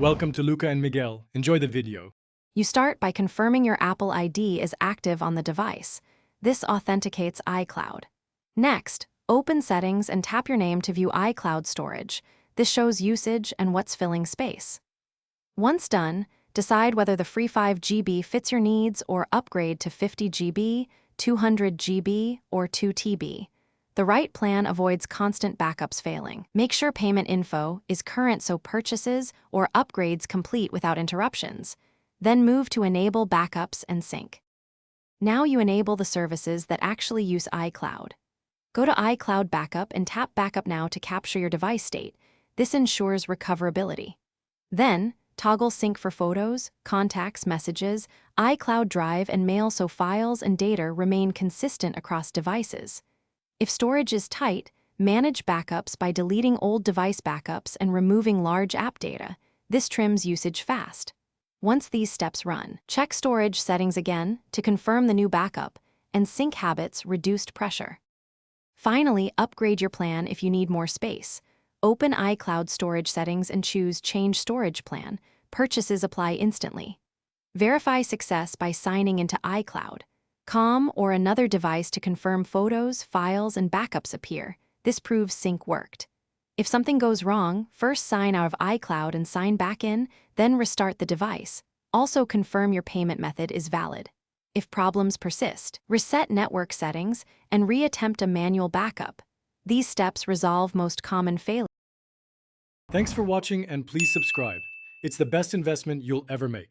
Welcome to Luca and Miguel. Enjoy the video. You start by confirming your Apple ID is active on the device. This authenticates iCloud. Next, open Settings and tap your name to view iCloud storage. This shows usage and what's filling space. Once done, decide whether the free 5 GB fits your needs or upgrade to 50 GB, 200 GB, or 2 TB. The right plan avoids constant backups failing. Make sure payment info is current so purchases or upgrades complete without interruptions. Then move to Enable Backups and Sync. Now you enable the services that actually use iCloud. Go to iCloud Backup and tap Backup Now to capture your device state. This ensures recoverability. Then, toggle Sync for photos, contacts, messages, iCloud Drive, and Mail so files and data remain consistent across devices. If storage is tight, manage backups by deleting old device backups and removing large app data. This trims usage fast. Once these steps run, check storage settings again to confirm the new backup, and sync habits reduced pressure. Finally, upgrade your plan if you need more space. Open iCloud storage settings and choose Change Storage Plan. Purchases apply instantly. Verify success by signing into iCloud.com or another device to confirm photos, files, and backups appear. This proves sync worked. If something goes wrong, first sign out of iCloud and sign back in, then restart the device. Also confirm your payment method is valid. If problems persist, reset network settings and reattempt a manual backup. These steps resolve most common failures. Thanks for watching and please subscribe. It's the best investment you'll ever make.